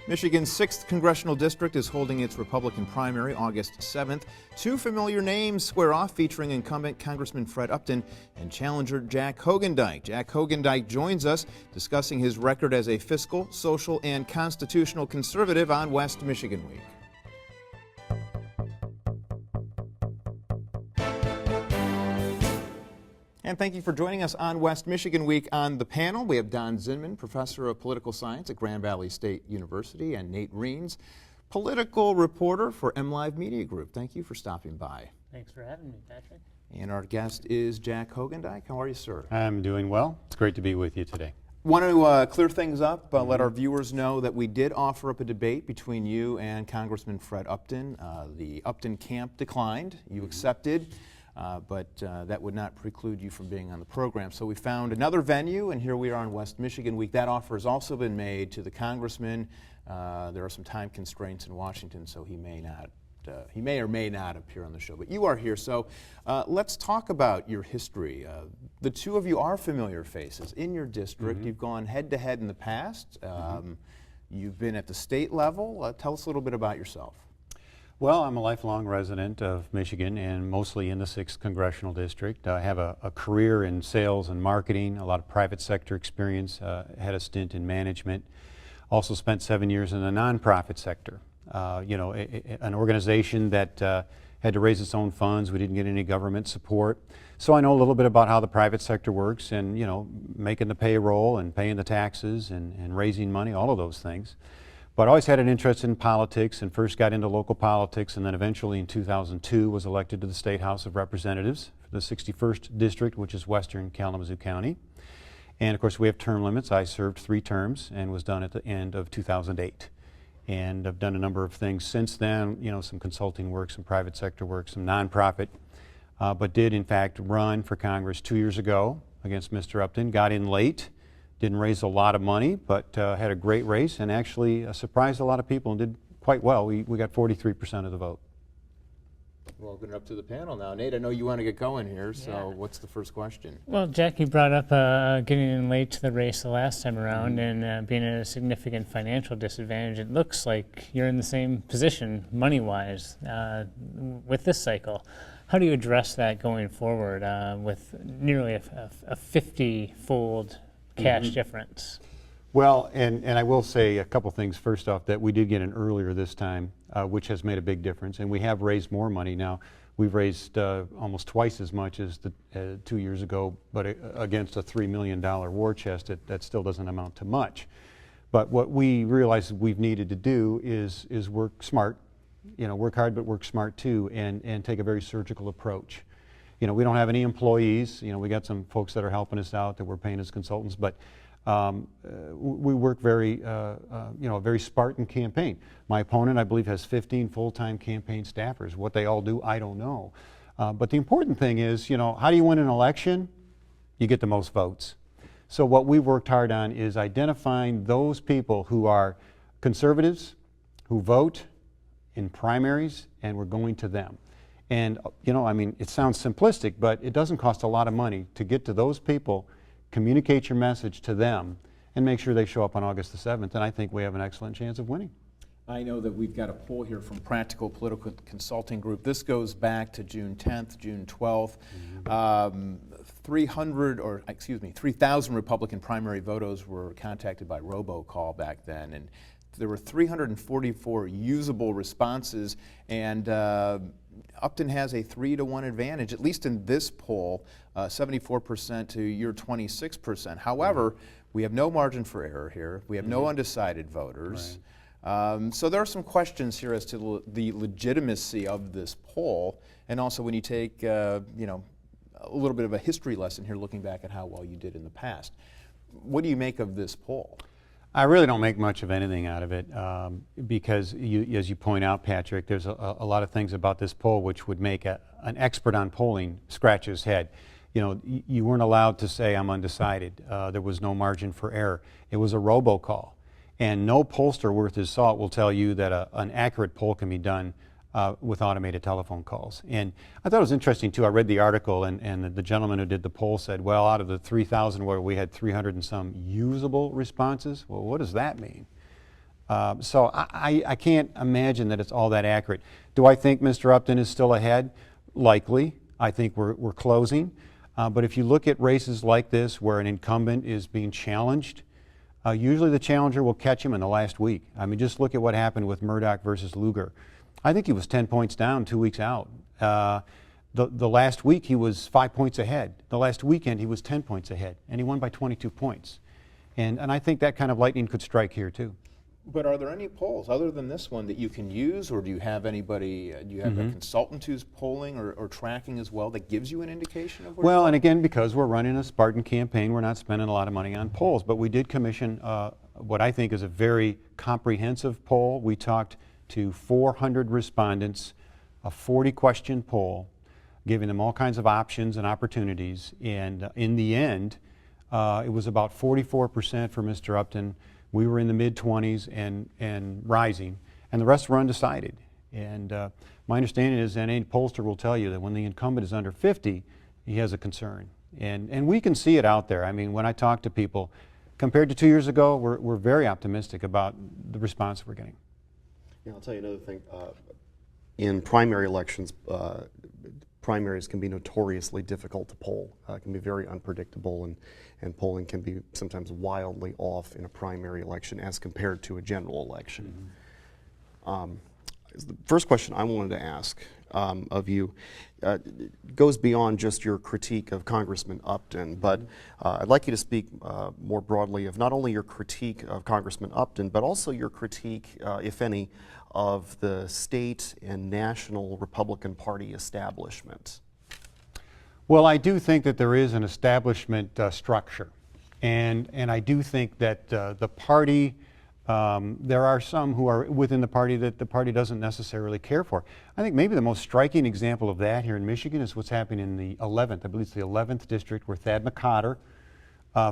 Michigan's 6th Congressional District is holding its Republican primary August 7th. Two familiar names square off, featuring incumbent Congressman Fred Upton and challenger Jack Hogendijk. Jack Hogendijk joins us discussing his record as a fiscal, social, and constitutional conservative on West Michigan Week. And thank you for joining us on West Michigan Week. On the panel, we have Don Zinman, professor of political science at Grand Valley State University, and Nate Reens, political reporter for MLive Media Group. Thank you for stopping by. Thanks for having me, Patrick. And our guest is Jack Hogendijk. How are you, sir? I'm doing well. It's great to be with you today. Want to clear things up, let our viewers know that we did offer up a debate between you and Congressman Fred Upton. The Upton camp declined. You accepted. But that would not preclude you from being on the program. So we found another venue, and here we are on West Michigan Week. That offer has also been made to the congressman. There are some time constraints in Washington, so he may or may not appear on the show. But you are here, so let's talk about your history. The two of you are familiar faces in your district. You've gone head-to-head in the past. You've been at the state level. Tell us a little bit about yourself. Well, I'm a lifelong resident of Michigan and mostly in the 6th Congressional District. I have a career in sales and marketing, a lot of private sector experience, had a stint in management. Also spent 7 years in the nonprofit sector. An organization that had to raise its own funds. We didn't get any government support. So I know a little bit about how the private sector works and, making the payroll and paying the taxes and raising money, all of those things. But I always had an interest in politics and first got into local politics, and then eventually in 2002 was elected to the State House of Representatives for the 61st District, which is Western Kalamazoo County. And of course we have term limits. I served 3 terms and was done at the end of 2008. And I've done a number of things since then, some consulting work, some private sector work, some nonprofit, but did in fact run for Congress 2 years ago against Mr. Upton, got in late. Didn't raise a lot of money, but had a great race and actually surprised a lot of people and did quite well. We got 43% of the vote. We'll open it up to the panel now. Nate, I know you want to get going here, so what's the first question? Well, Jack, you brought up getting in late to the race the last time around and being at a significant financial disadvantage. It looks like you're in the same position money-wise with this cycle. How do you address that going forward with nearly a 50-fold cash difference? Well, and I will say a couple things. First off, that we did get in earlier this time, which has made a big difference, and we have raised more money now. We've raised almost twice as much as 2 years ago, but against a $3 million war chest, that still doesn't amount to much. But what we realize we've needed to do is work smart, work hard but work smart too, and take a very surgical approach. We don't have any employees. We got some folks that are helping us out that we're paying as consultants, but we work very, a very Spartan campaign. My opponent, I believe, has 15 full-time campaign staffers. What they all do, I don't know. But the important thing is, how do you win an election? You get the most votes. So what we've worked hard on is identifying those people who are conservatives, who vote in primaries, and we're going to them. And, it sounds simplistic, but it doesn't cost a lot of money to get to those people, communicate your message to them, and make sure they show up on August the 7th. And I think we have an excellent chance of winning. I know that we've got a poll here from Practical Political Consulting Group. This goes back to June 10th, June 12th. 3,000 Republican primary voters were contacted by robocall back then. And there were 344 usable responses, and Upton has a 3-to-1 advantage, at least in this poll, 74% to your 26%. However, we have no margin for error here. We have no undecided voters. Right. So there are some questions here as to the legitimacy of this poll, and also when you take, a little bit of a history lesson here, looking back at how well you did in the past. What do you make of this poll? I really don't make much of anything out of it because, as you point out, Patrick, there's a lot of things about this poll which would make an expert on polling scratch his head. You weren't allowed to say, I'm undecided. There was no margin for error. It was a robocall. And no pollster worth his salt will tell you that an accurate poll can be done with automated telephone calls. And I thought it was interesting too. I read the article, and the gentleman who did the poll said, well, out of the 3,000 where we had 300 and some usable responses, well, what does that mean? So I can't imagine that it's all that accurate. Do I think Mr. Upton is still ahead? Likely. I think we're closing. But if you look at races like this where an incumbent is being challenged, usually the challenger will catch him in the last week. I mean, just look at what happened with Murdoch versus Lugar. I think he was 10 points down 2 weeks out. The last week he was 5 points ahead. The last weekend he was 10 points ahead, and he won by 22 points. And I think that kind of lightning could strike here too. But are there any polls other than this one that you can use, or do you have anybody, do you have a consultant who's polling or tracking as well that gives you an indication of where Well, and again, because we're running a Spartan campaign, we're not spending a lot of money on polls, but we did commission what I think is a very comprehensive poll. We talked to 400 respondents, a 40-question poll, giving them all kinds of options and opportunities, and in the end, it was about 44% for Mr. Upton. We were in the mid-20s and rising, and the rest were undecided. And my understanding is that any pollster will tell you that when the incumbent is under 50, he has a concern. And we can see it out there. I mean, when I talk to people, compared to 2 years ago, we're very optimistic about the response we're getting. Yeah, I'll tell you another thing. In primary elections, primaries can be notoriously difficult to poll. It can be very unpredictable, and polling can be sometimes wildly off in a primary election as compared to a general election. The first question I wanted to ask of you goes beyond just your critique of Congressman Upton, but I'd like you to speak more broadly of not only your critique of Congressman Upton, but also your critique, if any, of the state and national Republican Party establishment. Well, I do think that there is an establishment structure, and I do think that the party, there are some who are within the party that the party doesn't necessarily care for. I think maybe the most striking example of that here in Michigan is what's happening in the 11th, I believe it's the 11th district, where Thad McCotter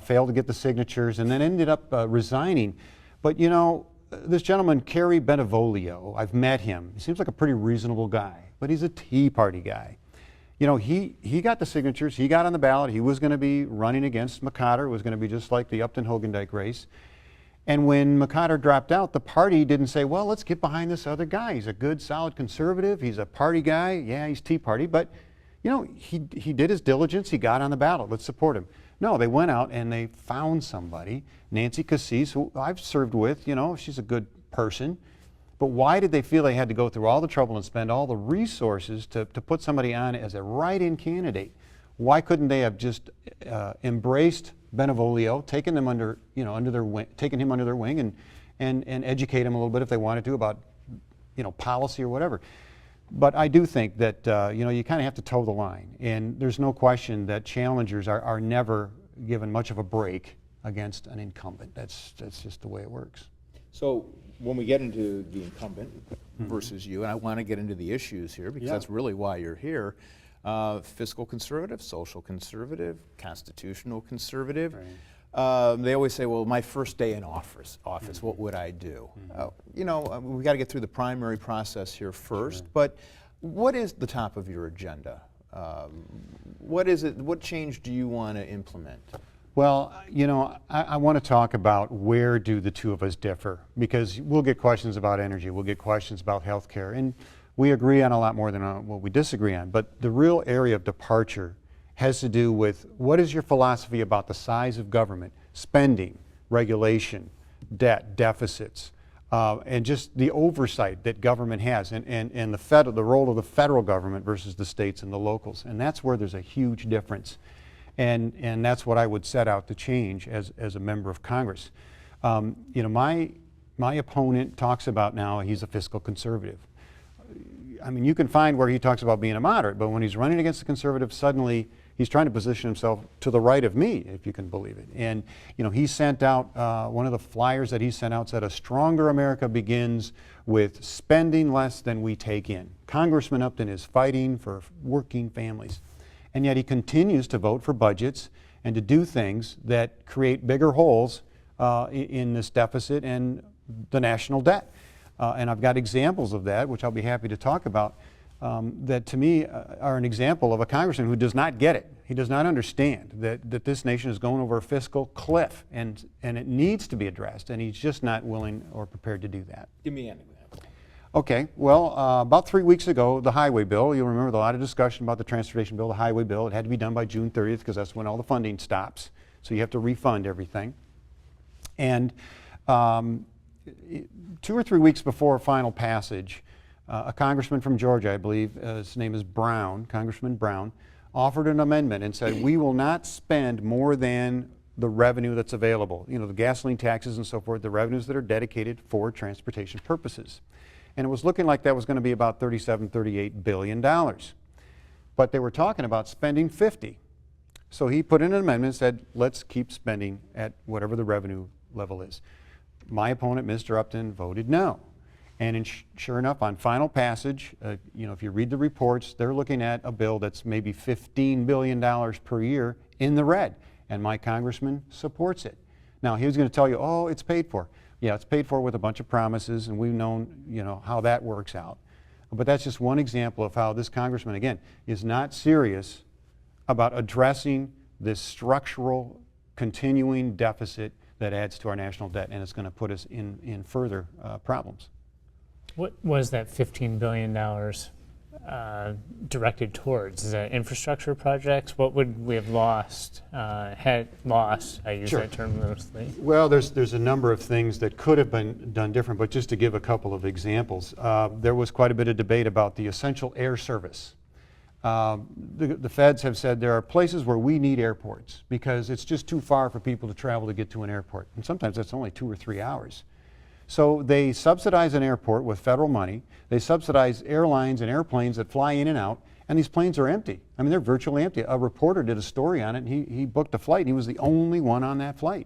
failed to get the signatures and then ended up resigning. But you know, this gentleman, Kerry Benevolio, I've met him. He seems like a pretty reasonable guy, but he's a Tea Party guy. You know, he got the signatures, he got on the ballot, he was going to be running against McCotter, it was going to be just like the Upton-Hogendijk race. And when McCotter dropped out, the party didn't say, well, let's get behind this other guy. He's a good, solid conservative, he's a party guy, yeah, he's Tea Party, but you know, he did his diligence, he got on the ballot, let's support him. No, they went out and they found somebody, Nancy Cassis, who I've served with, you know, she's a good person. But why did they feel they had to go through all the trouble and spend all the resources to put somebody on as a write-in candidate? Why couldn't they have just embraced Benevolio, taken them under, you know, under their wing, taken him under their wing, and educate him a little bit if they wanted to about, you know, policy or whatever? But I do think that you know, you kind of have to toe the line, and there's no question that challengers are never given much of a break against an incumbent. That's just the way it works. So when we get into the incumbent versus you, and I want to get into the issues here because that's really why you're here, fiscal conservative, social conservative, constitutional conservative. Right. They always say, well, my first day in office, what would I do? You know, we've got to get through the primary process here first, but what is the top of your agenda? What is it? What change do you want to implement? Well, you know, I want to talk about where do the two of us differ, because we'll get questions about energy, we'll get questions about health care, and we agree on a lot more than what we disagree on. But the real area of departure has to do with what is your philosophy about the size of government, spending, regulation, debt, deficits, and just the oversight that government has, and the role of the federal government versus the states and the locals. And that's where there's a huge difference. And that's what I would set out to change as a member of Congress. You know, my opponent talks about now he's a fiscal conservative. I mean, you can find where he talks about being a moderate, but when he's running against the conservatives, suddenly he's trying to position himself to the right of me, if you can believe it. And, you know, he sent out, one of the flyers that he sent out said, a stronger America begins with spending less than we take in. Congressman Upton is fighting for working families. And yet he continues to vote for budgets and to do things that create bigger holes in this deficit and the national debt. And I've got examples of that, which I'll be happy to talk about. that to me are an example of a congressman who does not get it. He does not understand that this nation is going over a fiscal cliff, and it needs to be addressed, and he's just not willing or prepared to do that. Give me an example. Okay, well, about 3 weeks ago, the highway bill, you'll remember a lot of discussion about the transportation bill, the highway bill. It had to be done by June 30th because that's when all the funding stops. So you have to refund everything. And 2 or 3 weeks before final passage, a congressman from Georgia, I believe, his name is Brown, Congressman Brown, offered an amendment and said, we will not spend more than the revenue that's available. You know, the gasoline taxes and so forth, the revenues that are dedicated for transportation purposes. And it was looking like that was going to be about $37, $38 billion. But they were talking about spending 50. So he put in an amendment and said, let's keep spending at whatever the revenue level is. My opponent, Mr. Upton, voted no. And sure enough, on final passage, you know, if you read the reports, they're looking at a bill that's maybe $15 billion per year in the red. And my congressman supports it. Now, he was going to tell you, oh, it's paid for. Yeah, it's paid for with a bunch of promises, and we've known, you know, how that works out. But that's just one example of how this congressman, again, is not serious about addressing this structural, continuing deficit that adds to our national debt, and it's going to put us in further problems. What was that $15 billion directed towards? Is that infrastructure projects? What would we have lost, I use Sure. that term loosely. Well, there's a number of things that could have been done different, but just to give a couple of examples, there was quite a bit of debate about the essential air service. The feds have said there are places where we need airports because it's just too far for people to travel to get to an airport, and sometimes that's only 2 or 3 hours. So they subsidize an airport with federal money. They subsidize airlines and airplanes that fly in and out, and these planes are empty. I mean, they're virtually empty. A reporter did a story on it, and he booked a flight, and he was the only one on that flight.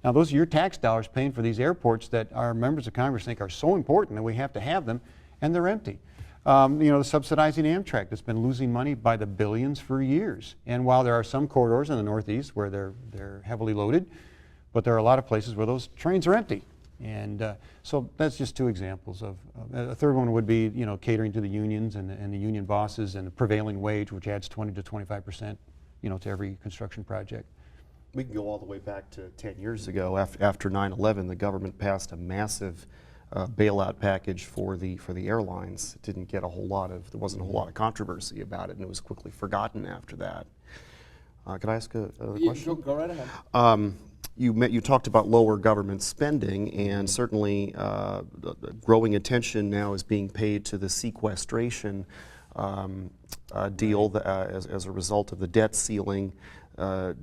Now, those are your tax dollars paying for these airports that our members of Congress think are so important that we have to have them, and they're empty. You know, subsidizing Amtrak that's been losing money by the billions for years. And while there are some corridors in the Northeast where they're heavily loaded, but there are a lot of places where those trains are empty. And so that's just 2 examples of a third one would be, you know, catering to the unions and the union bosses and the prevailing wage, which adds 20 to 25%, you know, to every construction project. We can go all the way back to 10 years ago. After 9/11, the government passed a massive bailout package for the airlines. It didn't get a whole lot of, there wasn't a whole lot of controversy about it, and it was quickly forgotten after that. Could I ask a question? Go right ahead. You talked about lower government spending, and certainly growing attention now is being paid to the sequestration deal as a result of the debt ceiling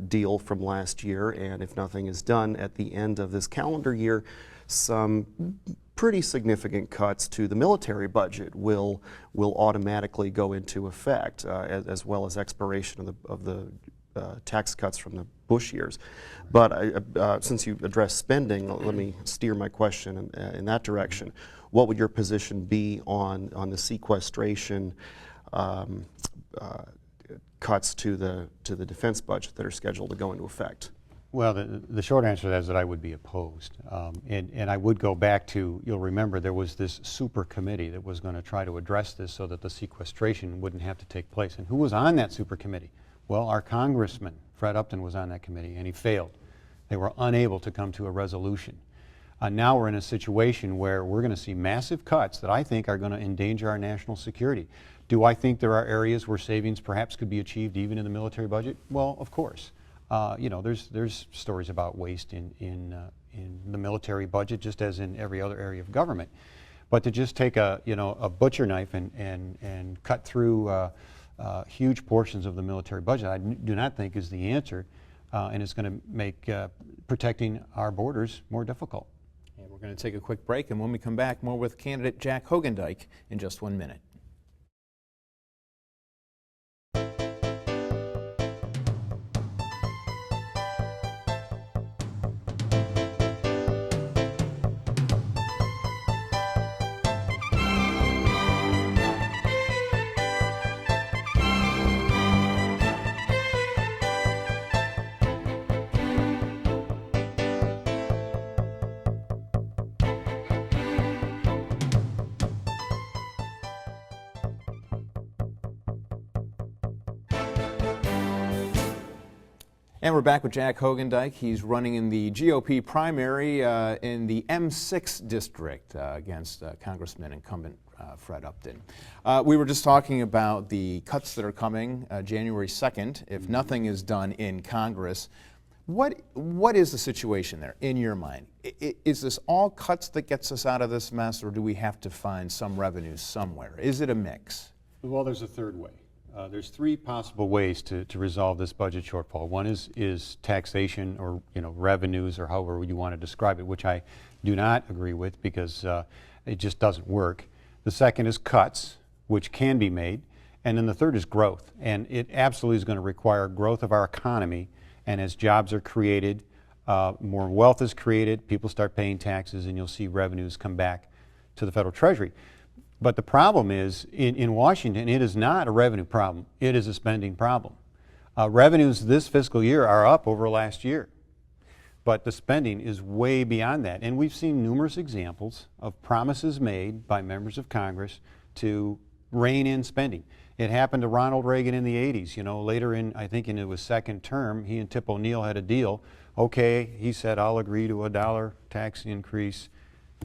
deal from last year. And if nothing is done at the end of this calendar year, some pretty significant cuts to the military budget will automatically go into effect, as well as expiration of the tax cuts from the Bush years. But since you addressed spending, let me steer my question in that direction. What would your position be on the sequestration cuts to the defense budget that are scheduled to go into effect? Well, the short answer to that is that I would be opposed. And I would go back to, you'll remember there was this super committee that was going to try to address this so that the sequestration wouldn't have to take place. And who was on that super committee? Well, our congressman, Fred Upton, was on that committee, and he failed. They were unable to come to a resolution. Now we're in a situation where we're going to see massive cuts that I think are going to endanger our national security. Do I think there are areas where savings perhaps could be achieved even in the military budget? Well, of course. You know, there's stories about waste in the military budget, just as in every other area of government. But to just take a butcher knife and cut through huge portions of the military budget, I do not think is the answer, and it's going to make protecting our borders more difficult. And we're going to take a quick break, and when we come back, more with candidate Jack Hogendijk in just 1 minute. And we're back with Jack Hogendijk. He's running in the GOP primary in the M6 district against Congressman incumbent Fred Upton. We were just talking about the cuts that are coming January 2nd if nothing is done in Congress. What is the situation there in your mind? Is this all cuts that gets us out of this mess, or do we have to find some revenues somewhere? Is it a mix? Well, there's a third way. There's three possible ways to resolve this budget shortfall. One is taxation, or revenues, or however you want to describe it, which I do not agree with because it just doesn't work. The second is cuts, which can be made, and then the third is growth. And it absolutely is going to require growth of our economy. And as jobs are created, more wealth is created, people start paying taxes, and you'll see revenues come back to the federal treasury. But the problem is, in Washington, it is not a revenue problem. It is a spending problem. Revenues this fiscal year are up over last year, but the spending is way beyond that. And we've seen numerous examples of promises made by members of Congress to rein in spending. It happened to Ronald Reagan in the 80s. Later in, I think in his second term, he and Tip O'Neill had a deal. Okay, he said, I'll agree to a $1 tax increase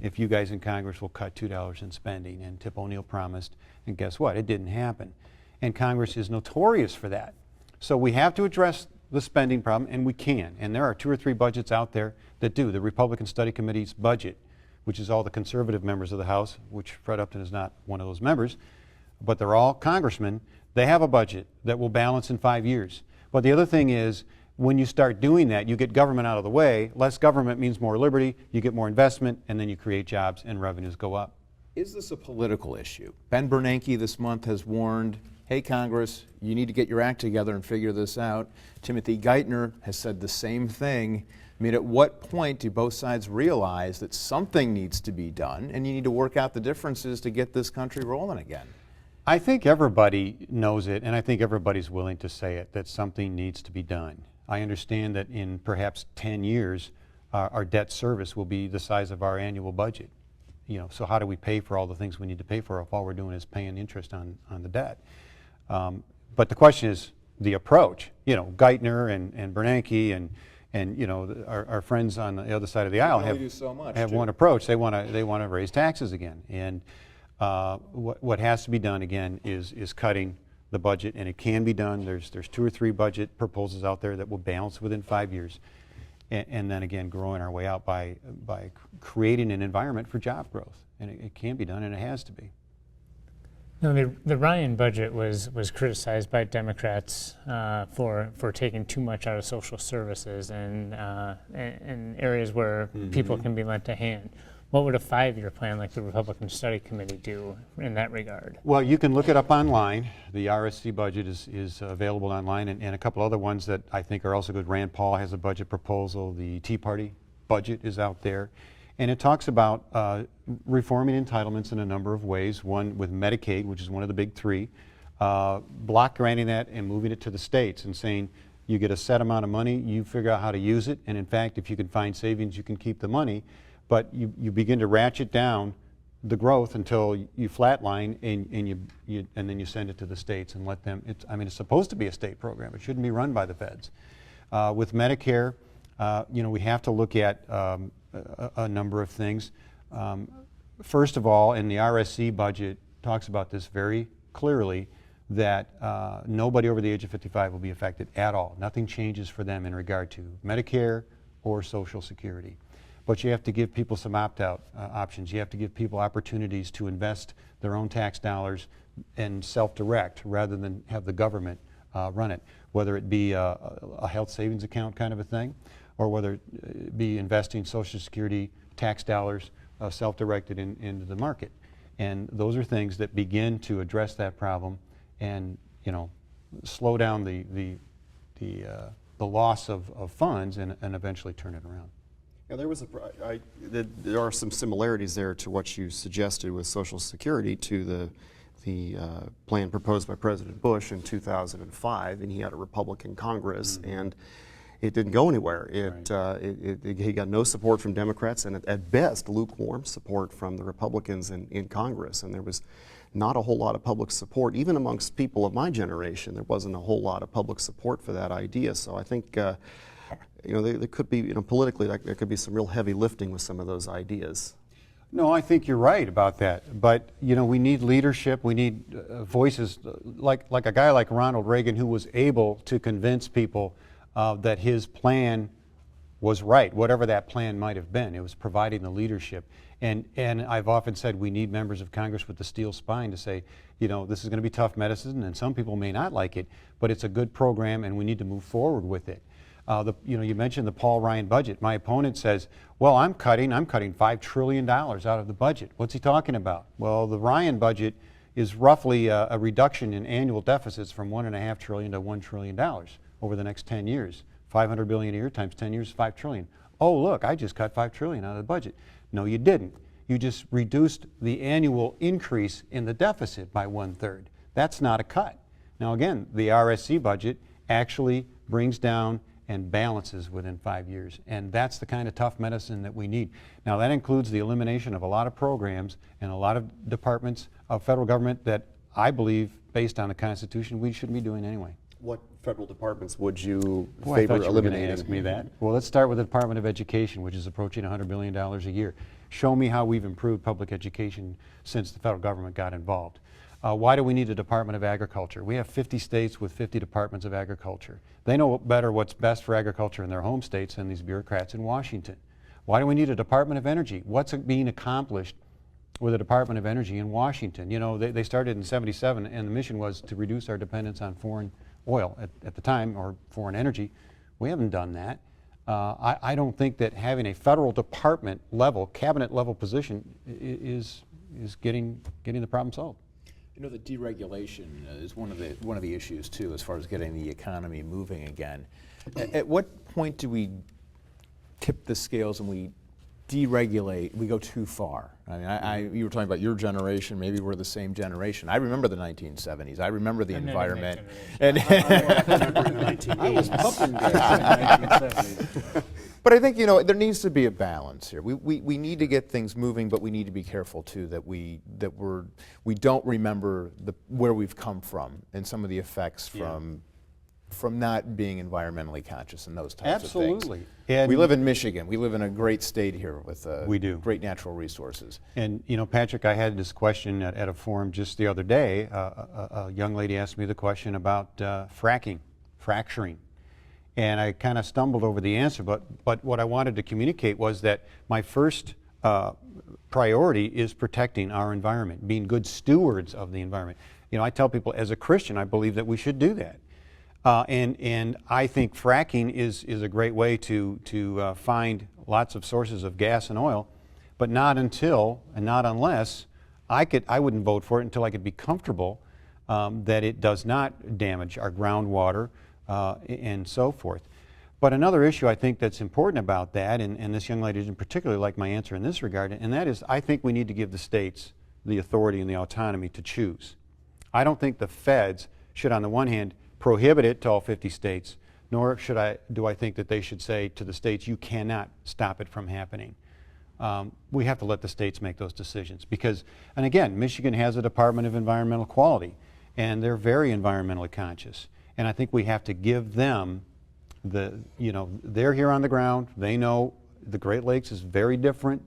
if you guys in Congress will cut $2 in spending. And Tip O'Neill promised, and guess what? It didn't happen. And Congress is notorious for that. So we have to address the spending problem, and we can. And there are 2 or 3 budgets out there that do. The Republican Study Committee's budget, which is all the conservative members of the House, which Fred Upton is not one of those members, but they're all congressmen. They have a budget that will balance in 5 years. But the other thing is, when you start doing that, you get government out of the way. Less government means more liberty, you get more investment, and then you create jobs and revenues go up. Is this a political issue? Ben Bernanke this month has warned, hey, Congress, you need to get your act together and figure this out. Timothy Geithner has said the same thing. I mean, at what point do both sides realize that something needs to be done and you need to work out the differences to get this country rolling again? I think everybody knows it, and I think everybody's willing to say it, that something needs to be done. I understand that in perhaps 10 years, our debt service will be the size of our annual budget. So how do we pay for all the things we need to pay for if all we're doing is paying interest on the debt? But the question is the approach. Geithner and Bernanke and our friends on the other side of the aisle have one approach. They want to raise taxes again. And what has to be done again is cutting the budget, and it can be done. There's 2 or 3 budget proposals out there that will balance within 5 years, and then again growing our way out by creating an environment for job growth. And it can be done, and it has to be. No, the Ryan budget was criticized by Democrats for taking too much out of social services and areas where people can be lent a hand. What would a 5-year plan like the Republican Study Committee do in that regard? Well, you can look it up online. The RSC budget is available online, and a couple other ones that I think are also good. Rand Paul has a budget proposal. The Tea Party budget is out there. And it talks about reforming entitlements in a number of ways. One with Medicaid, which is one of the big 3, block granting that and moving it to the states and saying you get a set amount of money, you figure out how to use it, and in fact, if you can find savings, you can keep the money. But you begin to ratchet down the growth until you flatline, and then you send it to the states and let them. It's supposed to be a state program. It shouldn't be run by the feds. With Medicare, we have to look at a number of things. First of all, in the RSC budget talks about this very clearly, that nobody over the age of 55 will be affected at all. Nothing changes for them in regard to Medicare or Social Security. But you have to give people some opt-out options. You have to give people opportunities to invest their own tax dollars and self-direct rather than have the government run it, whether it be a health savings account kind of a thing, or whether it be investing Social Security tax dollars self-directed into the market. And those are things that begin to address that problem and slow down the loss of funds and eventually turn it around. Yeah, there are some similarities there to what you suggested with Social Security to the plan proposed by President Bush in 2005, and he had a Republican Congress, and it didn't go anywhere. He got no support from Democrats, and at best lukewarm support from the Republicans in Congress, and there was not a whole lot of public support. Even amongst people of my generation, there wasn't a whole lot of public support for that idea. So I think there could be, politically, there could be some real heavy lifting with some of those ideas. No, I think you're right about that. But we need leadership. We need voices like a guy like Ronald Reagan, who was able to convince people that his plan was right, whatever that plan might have been. It was providing the leadership. And I've often said we need members of Congress with the steel spine to say, this is going to be tough medicine, and some people may not like it, but it's a good program, and we need to move forward with it. You mentioned the Paul Ryan budget. My opponent says, well, I'm cutting $5 trillion out of the budget. What's he talking about? Well, the Ryan budget is roughly a reduction in annual deficits from $1.5 trillion to $1 trillion over the next 10 years. $500 billion a year times 10 years is $5 trillion. Oh, look, I just cut $5 trillion out of the budget. No, you didn't. You just reduced the annual increase in the deficit by 1/3. That's not a cut. Now, again, the RSC budget actually brings down and balances within 5 years. And that's the kind of tough medicine that we need. Now, that includes the elimination of a lot of programs and a lot of departments of federal government that I believe, based on the Constitution, we shouldn't be doing anyway. What federal departments would you Boy, I favor thought you were going to eliminating? ask me that. Well, let's start with the Department of Education, which is approaching $100 billion a year. Show me how we've improved public education since the federal government got involved. Why do we need a Department of Agriculture? We have 50 states with 50 departments of agriculture. They know better what's best for agriculture in their home states than these bureaucrats in Washington. Why do we need a Department of Energy? What's being accomplished with a Department of Energy in Washington? They started in '77, and the mission was to reduce our dependence on foreign oil at the time, or foreign energy. We haven't done that. I don't think that having a federal department level, cabinet level position is getting the problem solved. The deregulation is one of the issues too, as far as getting the economy moving again. At what point do we tip the scales and we deregulate? We go too far. I mean, you were talking about your generation. Maybe we're the same generation. I remember the 1970s. I remember the environment. I was pumping gas in the 1970s. But I think there needs to be a balance here. We need to get things moving, but we need to be careful too that we don't remember where we've come from and some of the effects from not being environmentally conscious and those types of things. Absolutely. And we live in Michigan. We live in a great state here with we do. Great natural resources. And Patrick, I had this question at a forum just the other day. A young lady asked me the question about fracturing. And I kind of stumbled over the answer, but what I wanted to communicate was that my first priority is protecting our environment, being good stewards of the environment. I tell people, as a Christian, I believe that we should do that. And I think fracking is a great way to find lots of sources of gas and oil, but not until and not unless I wouldn't vote for it until I could be comfortable that it does not damage our groundwater and so forth. But another issue I think that's important about that, and this young lady didn't particularly like my answer in this regard, and that is I think we need to give the states the authority and the autonomy to choose. I don't think the feds should, on the one hand, prohibit it to all 50 states, nor do I think that they should say to the states, you cannot stop it from happening. We have to let the states make those decisions because, and again, Michigan has a Department of Environmental Quality, and they're very environmentally conscious. And I think we have to give them they're here on the ground. They know the Great Lakes is very different,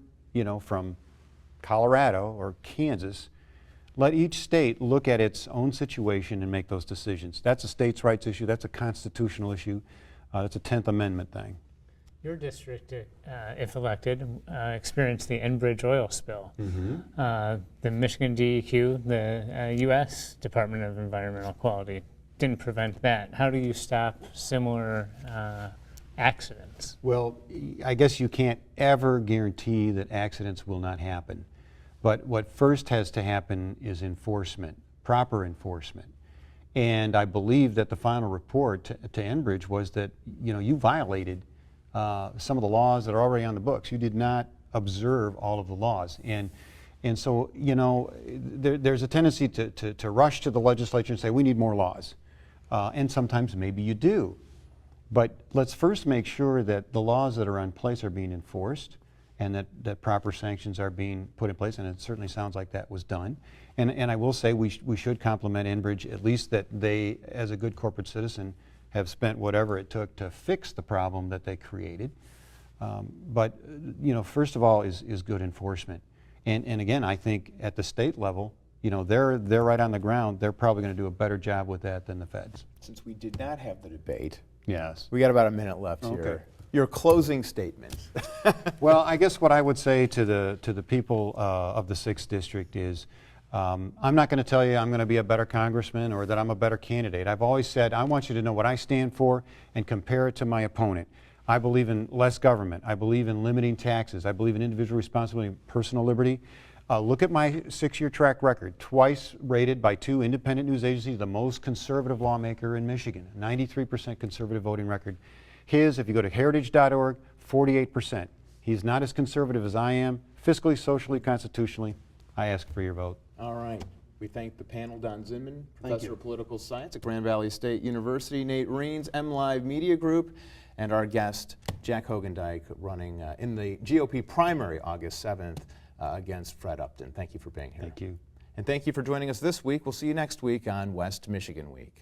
from Colorado or Kansas. Let each state look at its own situation and make those decisions. That's a states' rights issue. That's a constitutional issue. That's a 10th Amendment thing. Your district, if elected, experienced the Enbridge oil spill. Mm-hmm. The Michigan DEQ, the U.S. Department of Environmental Quality, didn't prevent that. How do you stop similar accidents? Well, I guess you can't ever guarantee that accidents will not happen. But what first has to happen is enforcement, proper enforcement. And I believe that the final report to Enbridge was that you violated some of the laws that are already on the books. You did not observe all of the laws. And so, there's a tendency to rush to the legislature and say, we need more laws. And sometimes maybe you do. But let's first make sure that the laws that are in place are being enforced and that proper sanctions are being put in place, and it certainly sounds like that was done. And I will say we should compliment Enbridge, at least that they, as a good corporate citizen, have spent whatever it took to fix the problem that they created. But first of all is good enforcement. And again, I think at the state level, they're right on the ground. They're probably going to do a better job with that than the feds. Since we did not have the debate, Yes. we got about a minute left Okay. here. Your closing statements. Well, I guess what I would say to the people of the 6th District is, I'm not going to tell you I'm going to be a better congressman or that I'm a better candidate. I've always said I want you to know what I stand for and compare it to my opponent. I believe in less government. I believe in limiting taxes. I believe in individual responsibility and personal liberty. Look at my 6-year track record, twice rated by 2 independent news agencies the most conservative lawmaker in Michigan, 93% conservative voting record. His, if you go to heritage.org, 48%. He's not as conservative as I am, fiscally, socially, constitutionally. I ask for your vote. All right. We thank the panel, Don Zinman, Professor of Political Science at Grand Valley State University, Nate Reens, MLive Media Group, and our guest, Jack Hogendijk, running in the GOP primary August 7th against Fred Upton. Thank you for being here. Thank you. And thank you for joining us this week. We'll see you next week on West Michigan Week.